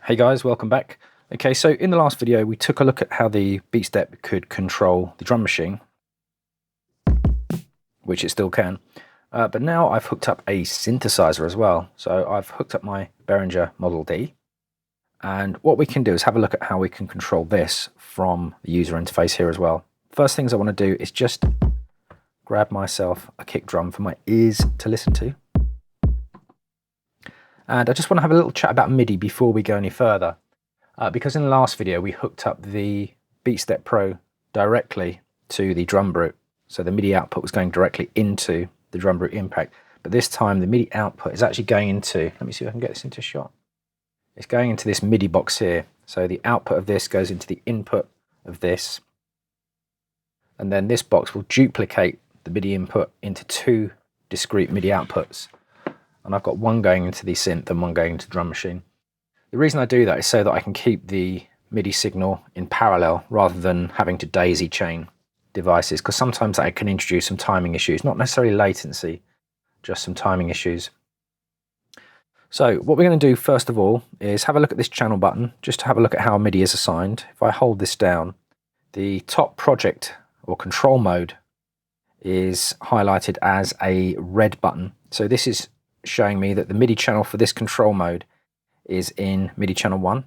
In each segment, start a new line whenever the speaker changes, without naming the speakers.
Hey guys, welcome back. Okay, so in the last video we took a look at how the BeatStep could control the drum machine, which it still can, but now I've hooked up a synthesizer as well. So I've hooked up my Behringer Model D, and what we can do is have a look at how we can control this from the user interface here as well. First things I want to do is just grab myself a kick drum for my ears to listen to. And I just want to have a little chat about MIDI before we go any further, because in the last video we hooked up the BeatStep Pro directly to the drum brute. So the MIDI output was going directly into the drum brute impact, but this time the MIDI output is actually going into, let me see if I can get this into shot. It's going into this MIDI box here. So the output of this goes into the input of this, and then this box will duplicate the MIDI input into two discrete MIDI outputs. And I've got one going into the synth and one going into the drum machine. The reason I do that is so that I can keep the MIDI signal in parallel rather than having to daisy chain devices, because sometimes that can introduce some timing issues, not necessarily latency, just some timing issues. So what we're going to do first of all is have a look at this channel button, just to have a look at how MIDI is assigned. If I hold this down, the top project or control mode is highlighted as a red button. So this is showing me that the MIDI channel for this control mode is in MIDI channel 1.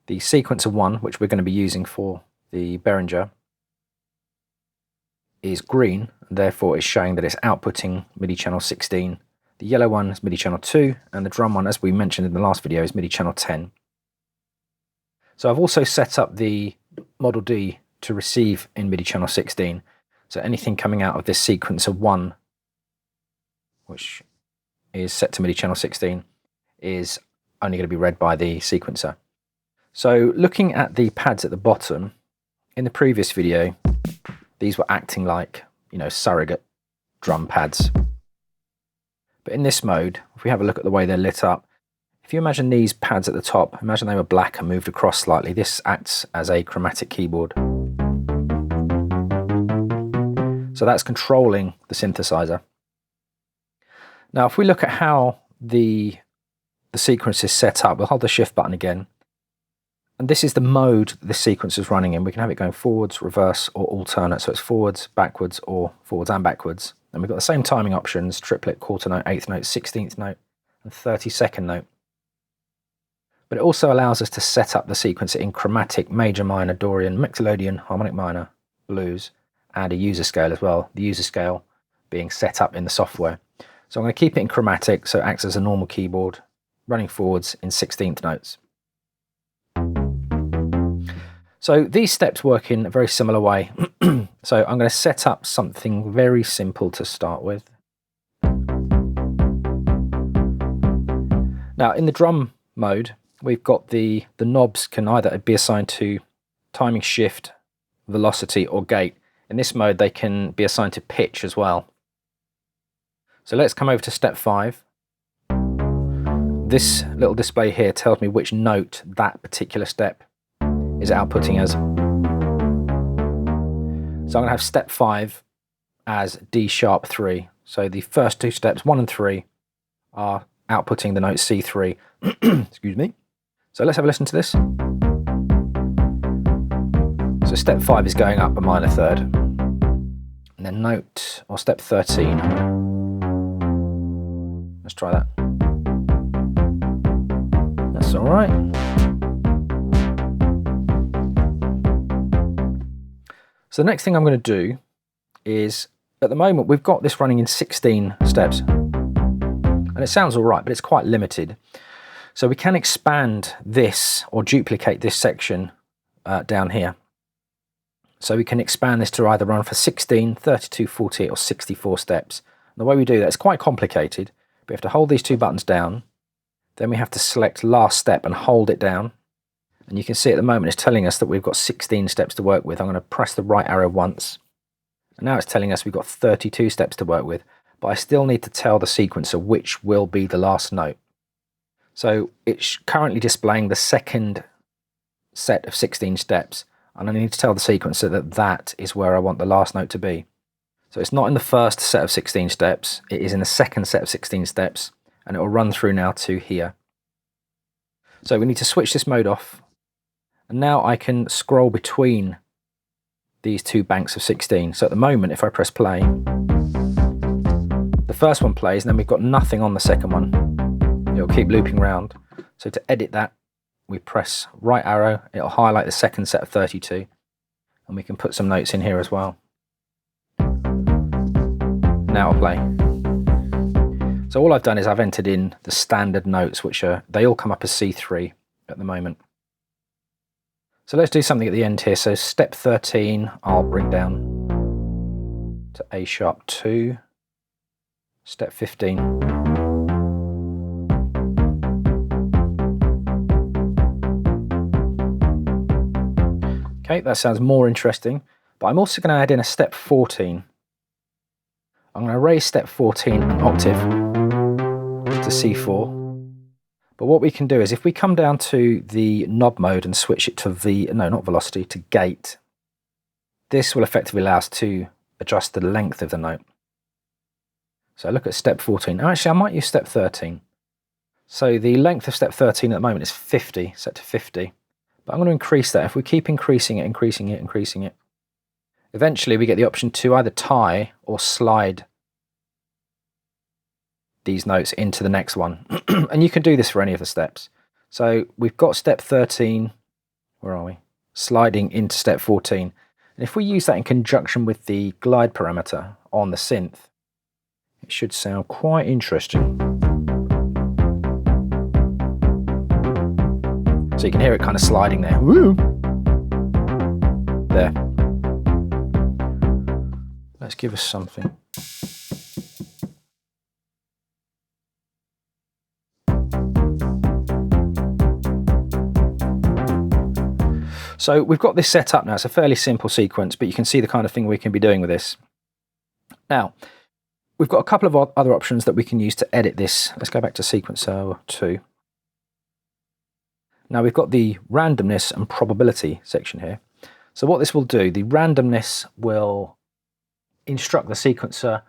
The sequencer 1, which we're going to be using for the Behringer, is green, and therefore it's showing that it's outputting MIDI channel 16. The yellow one is MIDI channel 2, and the drum one, as we mentioned in the last video, is MIDI channel 10. So I've also set up the Model D to receive in MIDI channel 16. So anything coming out of this sequencer 1, which is set to MIDI channel 16, is only going to be read by the sequencer. So looking at the pads at the bottom, in the previous video these were acting like, you know, surrogate drum pads. But in this mode, if we have a look at the way they're lit up, if you imagine these pads at the top, imagine they were black and moved across slightly, this acts as a chromatic keyboard. So that's controlling the synthesizer. Now, if we look at how the sequence is set up, we'll hold the shift button again. And this is the mode the sequence is running in. We can have it going forwards, reverse, or alternate. So it's forwards, backwards, or forwards and backwards. And we've got the same timing options: triplet, quarter note, eighth note, 16th note, and 32nd note. But it also allows us to set up the sequencer in chromatic, major, minor, Dorian, Mixolydian, harmonic minor, blues, and a user scale as well. The user scale being set up in the software. So I'm going to keep it in chromatic, so it acts as a normal keyboard, running forwards in 16th notes. So these steps work in a very similar way. So I'm going to set up something very simple to start with. Now in the drum mode, we've got the knobs can either be assigned to timing, shift, velocity, or gate. In this mode they can be assigned to pitch as well. So let's come over to step 5. This little display here tells me which note that particular step is outputting as. So I'm going to have step 5 as D sharp 3. So the first two steps, 1 and 3, are outputting the note C3. Excuse me. So let's have a listen to this. So step 5 is going up a minor third. And then note, or step 13. Let's try that. That's all right. So the next thing I'm going to do is, at the moment we've got this running in 16 steps. And it sounds all right, but it's quite limited. So we can expand this or duplicate this section down here. So we can expand this to either run for 16, 32, 48 or 64 steps. And the way we do that is quite complicated. We have to hold these two buttons down, then we have to select last step and hold it down, and you can see at the moment it's telling us that we've got 16 steps to work with. I'm going to press the right arrow once, and now it's telling us we've got 32 steps to work with, but I still need to tell the sequencer which will be the last note. So it's currently displaying the second set of 16 steps, and I need to tell the sequencer that that is where I want the last note to be. So it's not in the first set of 16 steps, it is in the second set of 16 steps, and it will run through now to here. So we need to switch this mode off, and now I can scroll between these two banks of 16. So at the moment, if I press play, the first one plays, and then we've got nothing on the second one. It'll keep looping round. So to edit that, we press right arrow, it'll highlight the second set of 32, and we can put some notes in here as well. Now I'll play. So all I've done is I've entered in the standard notes, which they all come up as C3 at the moment. So let's do something at the end here. So step 13, I'll bring down to A sharp 2, step 15. Okay, that sounds more interesting, but I'm also going to add in a step 14. I'm going to raise step 14 an octave to C4. But what we can do is if we come down to the knob mode and switch it to not velocity, to gate, this will effectively allow us to adjust the length of the note. So look at step 14. Oh, actually, I might use step 13. So the length of step 13 at the moment is 50, set to 50. But I'm going to increase that. If we keep increasing it, eventually we get the option to either tie or slide these notes into the next one. And you can do this for any of the steps. So we've got step 13, where are we? Sliding into step 14. And if we use that in conjunction with the glide parameter on the synth, it should sound quite interesting. So you can hear it kind of sliding there. Woo! There. Let's give us something. So we've got this set up now. It's a fairly simple sequence, but you can see the kind of thing we can be doing with this. Now, we've got a couple of other options that we can use to edit this. Let's go back to sequencer 2. Now we've got the randomness and probability section here. So what this will do, the randomness will instruct the sequencer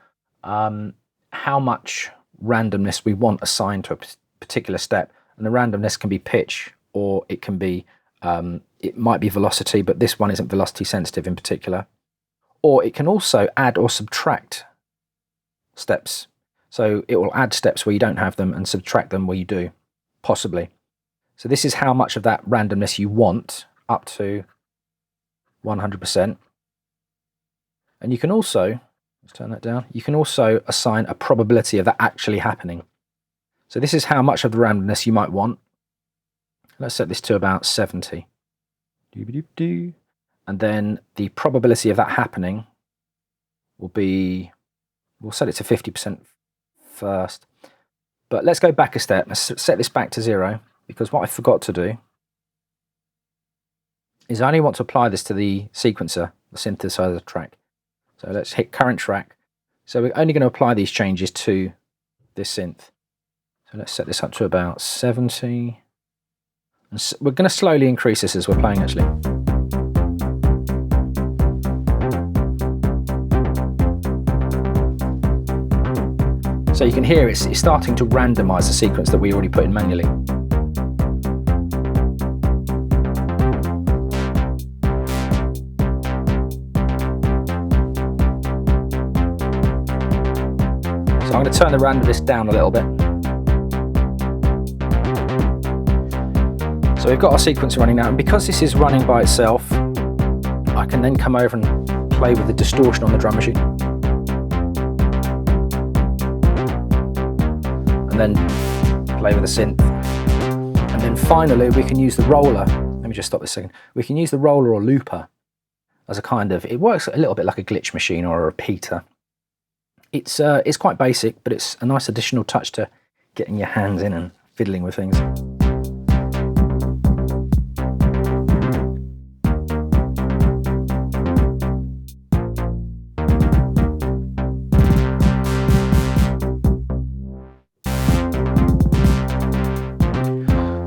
how much randomness we want assigned to a particular step. And the randomness can be pitch, or it can be it might be velocity, but this one isn't velocity sensitive in particular. Or it can also add or subtract steps. So it will add steps where you don't have them and subtract them where you do, possibly. So this is how much of that randomness you want, up to 100%. And you can also, let's turn that down, you can also assign a probability of that actually happening. So this is how much of the randomness you might want. Let's set this to about 70. And then the probability of that happening will be, we'll set it to 50% first. But let's go back a step. Let's set this back to 0, because what I forgot to do is I only want to apply this to the sequencer, the synthesizer track. So let's hit current track. So we're only going to apply these changes to this synth. So let's set this up to about 70. And so we're going to slowly increase this as we're playing, actually. So you can hear it's starting to randomize the sequence that we already put in manually. So I'm going to turn the randomness down a little bit. So we've got our sequence running now, and because this is running by itself, I can then come over and play with the distortion on the drum machine. And then play with the synth. And then finally we can use the roller. Let me just stop this a second. We can use the roller or looper as a kind of, it works a little bit like a glitch machine or a repeater. It's quite basic, but it's a nice additional touch to getting your hands in and fiddling with things.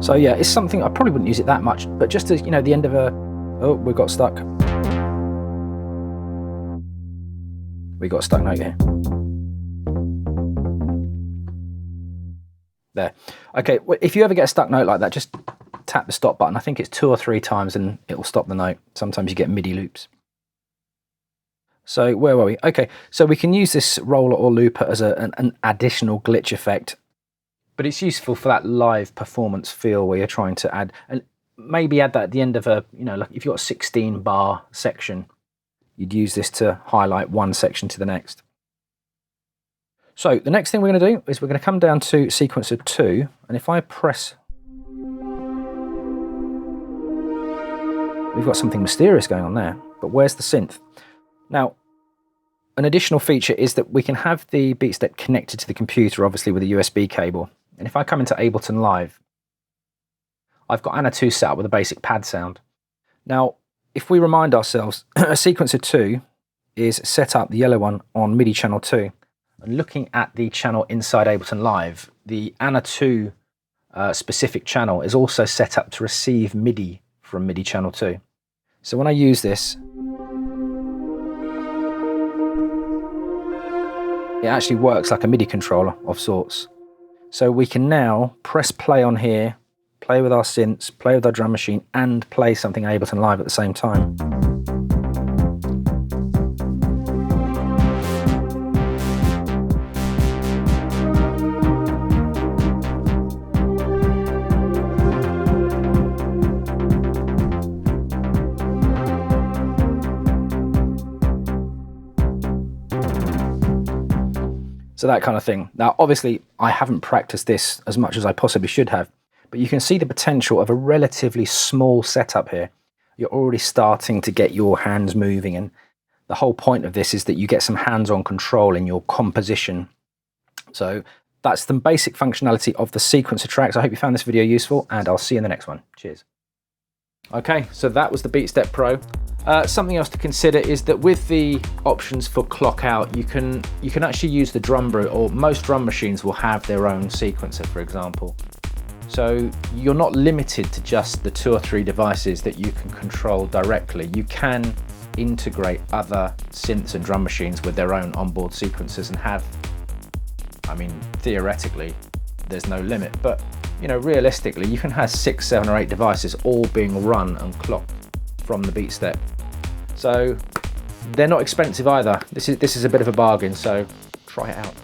So yeah, it's something I probably wouldn't use it that much, but just as, you know, the end of a, oh, we got stuck. We got a stuck note here. There. Okay, if you ever get a stuck note like that, just tap the stop button. I think it's 2 or 3 times and it will stop the note. Sometimes you get MIDI loops. So where were we? Okay, so we can use this roller or looper as an additional glitch effect, but it's useful for that live performance feel where you're trying to add, and maybe add that at the end of a, you know, like if you've got a 16 bar section, you'd use this to highlight one section to the next. So the next thing we're going to do is we're going to come down to sequencer 2, and if I press, we've got something mysterious going on there, but where's the synth? Now, an additional feature is that we can have the BeatStep connected to the computer, obviously with a USB cable. And if I come into Ableton Live, I've got Ana 2 set up with a basic pad sound. Now, if we remind ourselves, a sequencer 2 is set up, the yellow one, on MIDI channel 2. And looking at the channel inside Ableton Live, the Ana 2 specific channel is also set up to receive MIDI from MIDI channel 2. So when I use this, it actually works like a MIDI controller of sorts. So we can now press play on here, play with our synths, play with our drum machine, and play something Ableton Live at the same time. So that kind of thing. Now, obviously, I haven't practiced this as much as I possibly should have, but you can see the potential of a relatively small setup here. You're already starting to get your hands moving, and the whole point of this is that you get some hands-on control in your composition. So that's the basic functionality of the sequencer tracks. I hope you found this video useful, and I'll see you in the next one. Cheers. Okay, so that was the BeatStep Pro. Something else to consider is that with the options for clock out, you can actually use the drum brew, or most drum machines will have their own sequencer, for example. So you're not limited to just the 2 or 3 devices that you can control directly. You can integrate other synths and drum machines with their own onboard sequencers and have, I mean, theoretically, there's no limit, but you know, realistically, you can have 6, 7 or 8 devices all being run and clocked from the BeatStep. So they're not expensive either. This is a bit of a bargain, so try it out.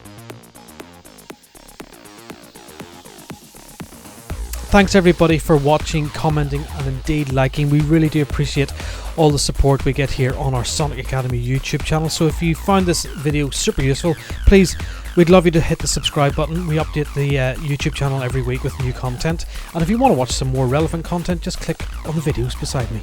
Thanks everybody for watching, commenting, and indeed liking. We really do appreciate all the support we get here on our Sonic Academy YouTube channel. So if you found this video super useful, please, we'd love you to hit the subscribe button. We update the YouTube channel every week with new content. And if you want to watch some more relevant content, just click on the videos beside me.